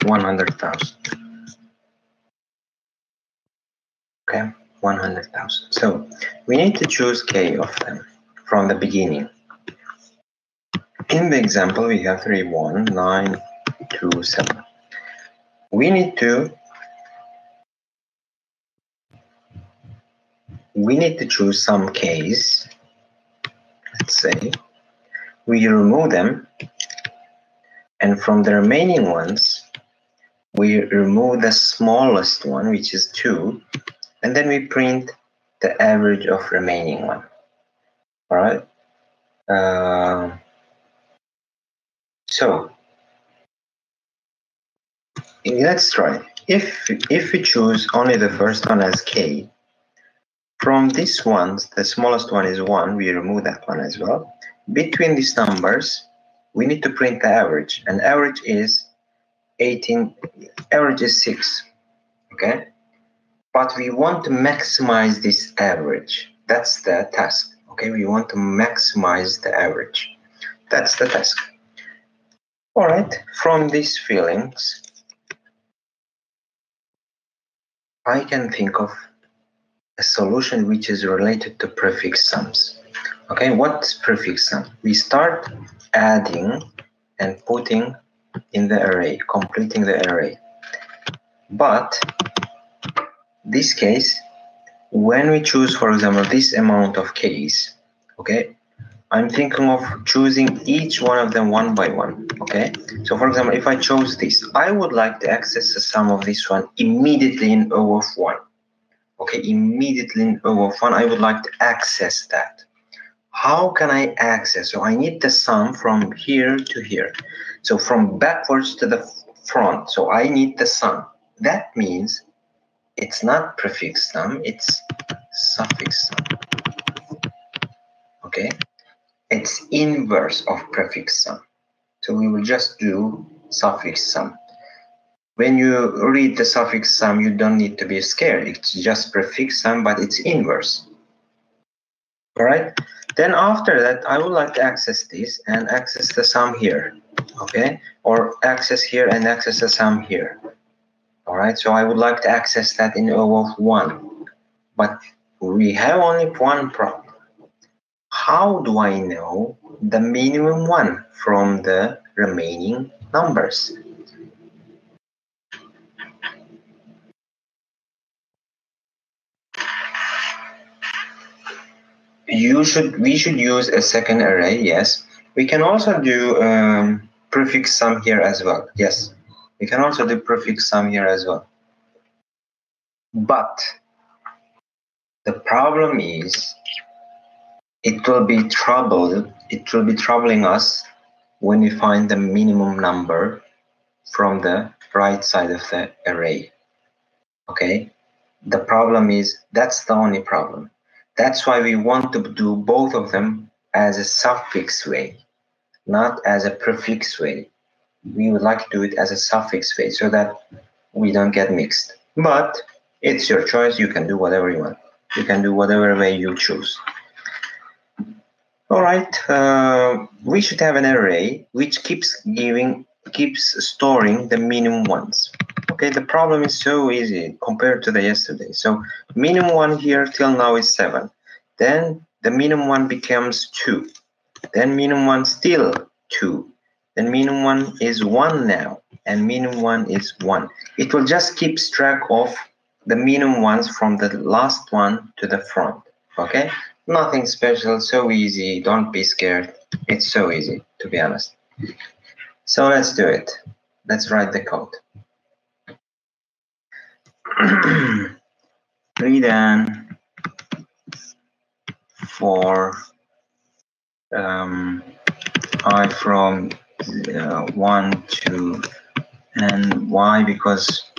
100,000. Okay, 100,000. So we need to choose k of them from the beginning. In the example, we have 31927. We need to choose some k's. Let's say we remove them, and from the remaining ones we remove the smallest one, which is 2, and then we print the average of remaining one. All right. So let's try. If we choose only the first one as k, from these ones, the smallest one is 1, we remove that one as well. Between these numbers, we need to print the average, and average is 18, average is 6, okay? But we want to maximize this average. That's the task, okay? We want to maximize the average. That's the task. All right, from these feelings, I can think of a solution which is related to prefix sums. Okay, what's prefix sum? We start adding and putting in the array, completing the array. But this case, when we choose, for example, this amount of k's, okay, I'm thinking of choosing each one of them one by one, okay? So for example, if I chose this, I would like to access the sum of this one immediately in O of 1. Okay, immediately in O of 1, I would like to access that. How can I access? So I need the sum from here to here. So from backwards to the front. So I need the sum. That means it's not prefix sum, it's suffix sum. Okay? It's inverse of prefix sum. So we will just do suffix sum. When you read the suffix sum, you don't need to be scared. It's just prefix sum, but it's inverse. All right? Then after that, I would like to access this and access the sum here. Okay? Or access here and access the sum here. All right? So I would like to access that in O of 1. But we have only one problem. How do I know the minimum one from the remaining numbers? We should use a second array, yes. We can also do prefix sum here as well, yes. We can also do prefix sum here as well. But the problem is it will be troubling us when we find the minimum number from the right side of the array. Okay? The problem is that's the only problem. That's why we want to do both of them as a suffix way, not as a prefix way. We would like to do it as a suffix way so that we don't get mixed. But it's your choice. You can do whatever you want. You can do whatever way you choose. All right. We should have an array which keeps storing the minimum ones. Okay, the problem is so easy compared to the yesterday. So minimum one here till now is 7. Then the minimum one becomes 2. Then minimum one still 2. Then minimum one is 1 now. And minimum one is 1. It will just keep track of the minimum ones from the last one to the front. Okay? Nothing special, so easy. Don't be scared. It's so easy, to be honest. So let's do it. Let's write the code. Readn for I from 1 to and y, because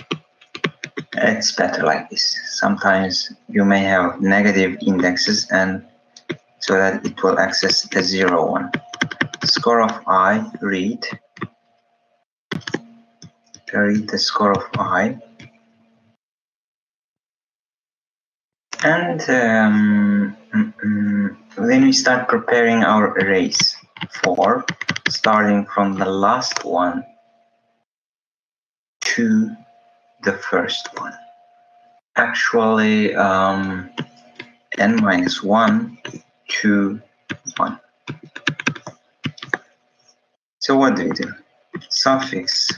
it's better like this. Sometimes you may have negative indexes, and so that it will access the 0, 1. Score of I, read the score of I. And then we start preparing our arrays for starting from the last one to the first one. Actually, n minus 1 to 1. So what do we do? Suffix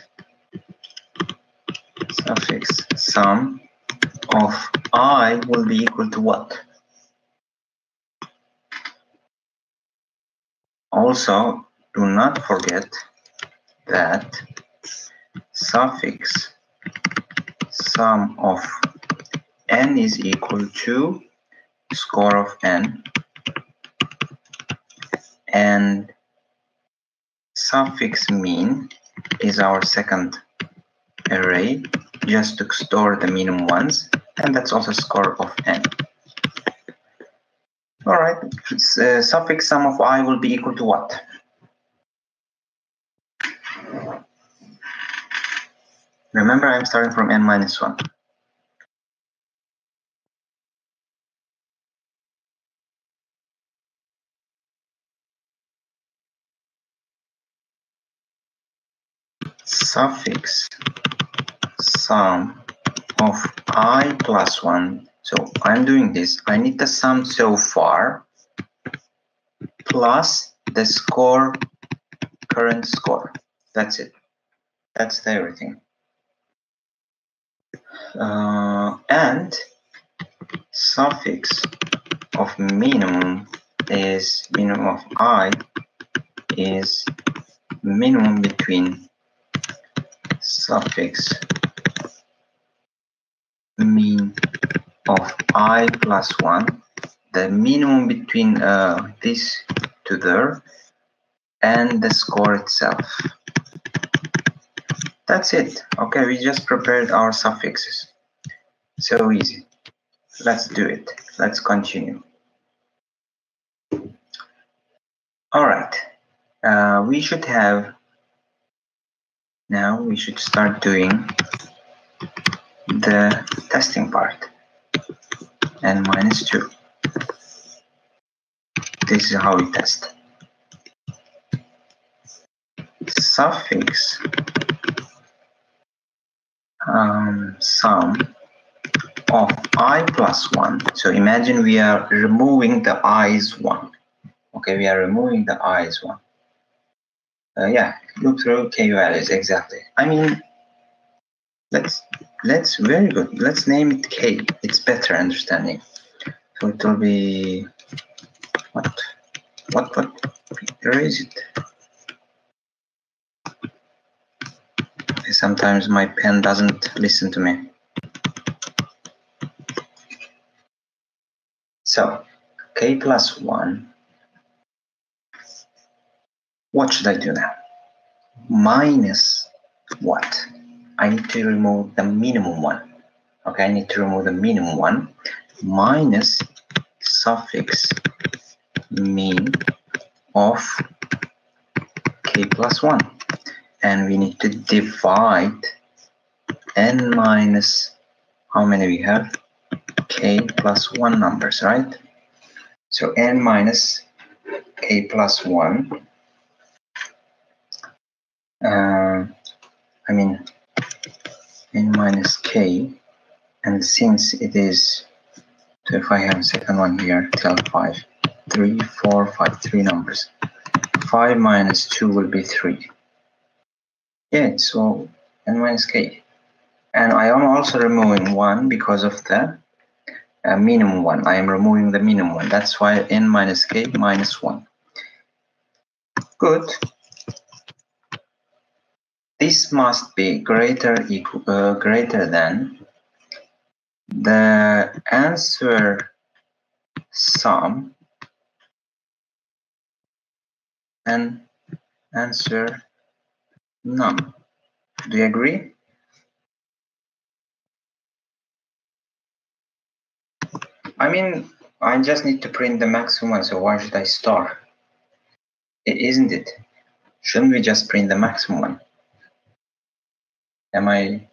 sum of I will be equal to what? Also, do not forget that suffix sum of n is equal to score of n, and suffix mean is our second array just to store the minimum ones, and that's also score of n. All right, suffix sum of I will be equal to what? Remember, I'm starting from n minus 1. Suffix sum of I plus 1. So I'm doing this. I need the sum so far plus the score, current score. That's it. That's everything. And suffix of minimum is minimum of I is minimum between suffix mean of I plus 1, the minimum between this to there, and the score itself. That's it. Okay, we just prepared our suffixes. So easy. Let's do it. Let's continue. All right. We should have, now we should start doing the testing part. N minus 2. This is how we test. Suffix sum of I plus 1. So imagine we are removing the i's 1. Okay, we are removing the i's 1. Yeah, loop through k values, exactly. I mean, let's very good. Let's name it k. It's better understanding. So it will be what? Where is it? Sometimes my pen doesn't listen to me. So k plus 1. What should I do now? Minus what? I need to remove the minimum one. Okay, I need to remove the minimum one. Minus suffix mean of k plus 1. And we need to divide n minus, how many we have? K plus 1 numbers, right? So n minus k plus 1. I mean n minus k, and since it is, so if I have a second one here, tell 5, 3, 4, 5, 3 numbers. 5 minus 2 will be 3. Yeah, so n minus k. And I am also removing 1 because of the minimum one. I am removing the minimum one. That's why n minus k minus 1. Good. This must be greater than the answer sum and answer num. Do you agree? I mean, I just need to print the maximum one, so why should I star? Isn't it? Shouldn't we just print the maximum one? Am I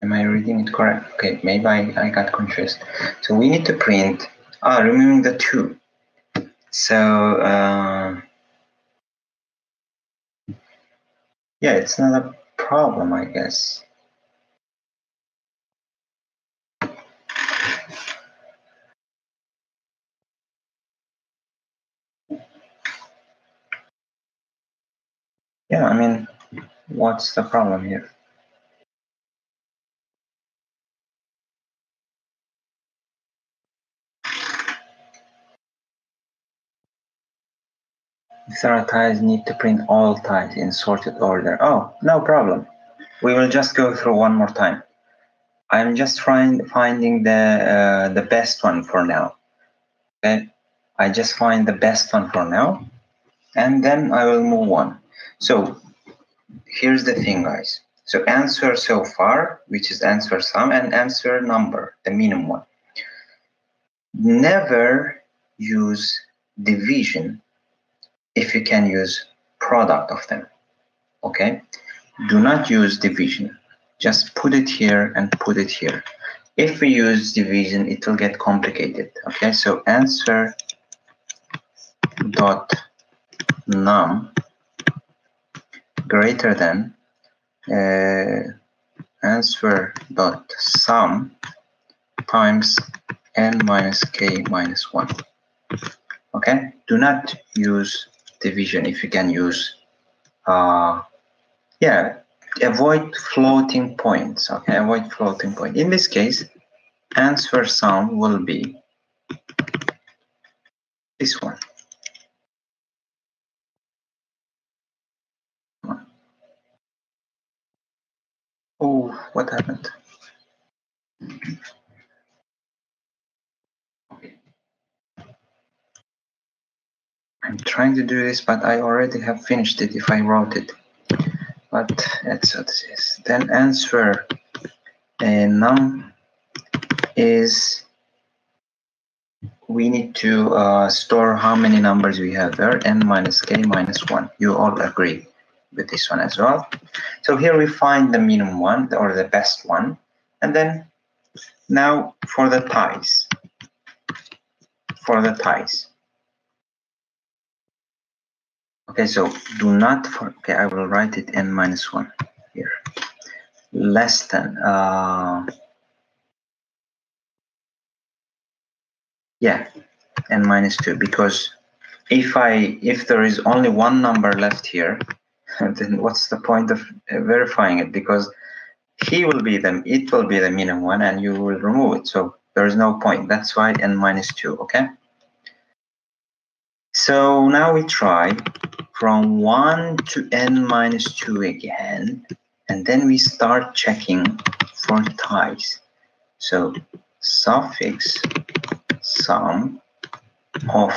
reading it correct? Okay, maybe I got confused. So we need to print, removing the 2. So Yeah, it's not a problem, I guess. Yeah, I mean, what's the problem here? If there are ties, need to print all ties in sorted order. Oh, no problem. We will just go through one more time. I'm just finding the best one for now. Okay, I just find the best one for now, and then I will move on. So here's the thing, guys. So answer so far, which is answer sum, and answer number, the minimum one. Never use division if you can use product of them. Okay, do not use division. Just put it here and put it here. If we use division, it will get complicated. Okay, so answer dot num greater than answer dot sum times n minus k minus 1. Okay, do not use division if you can use yeah, avoid floating points. Okay, avoid floating point. In this case, answer sum will be this one. Oh, what happened? I'm trying to do this, but I already have finished it if I wrote it. But that's what it is. Then answer num is, we need to store how many numbers we have there, n minus k minus 1. You all agree with this one as well. So here we find the minimum one, or the best one. And then now for the ties. Okay, so do not, okay, I will write it n minus 1 here. Less than, yeah, n minus 2, because if there is only one number left here, then what's the point of verifying it? Because it will be the minimum one, and you will remove it. So there is no point. That's why n minus 2. Okay. So now we try from 1 to n minus 2 again, and then we start checking for ties. So suffix sum of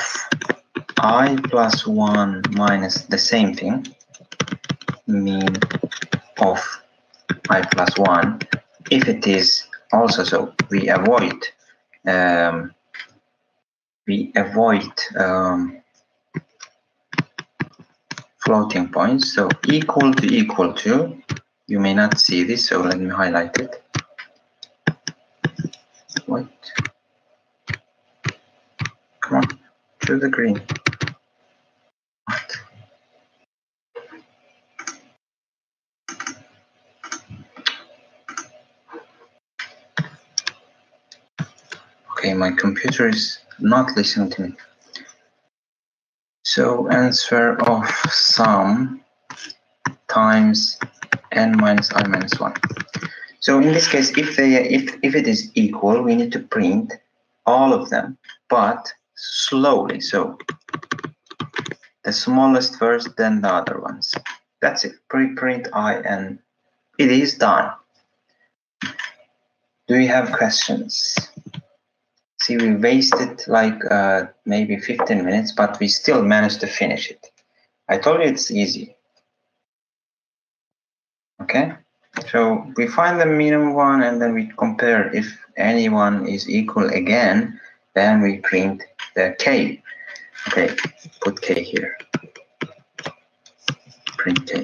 I plus 1 minus the same thing, mean of I plus 1, if it is also, so we avoid floating points. So equal to, you may not see this, so let me highlight it. What? Come on, to the green. What? Okay, my computer is not listening to me. So answer of sum times n minus I minus 1. So in this case, if it is equal, we need to print all of them, but slowly. So the smallest first, then the other ones. That's it. Pre-print I, and it is done. Do you have questions? See, we wasted like maybe 15 minutes, but we still managed to finish it. I told you it's easy. Okay, so we find the minimum one, and then we compare. If anyone is equal again, then we print the k. Okay, put k here. Print k.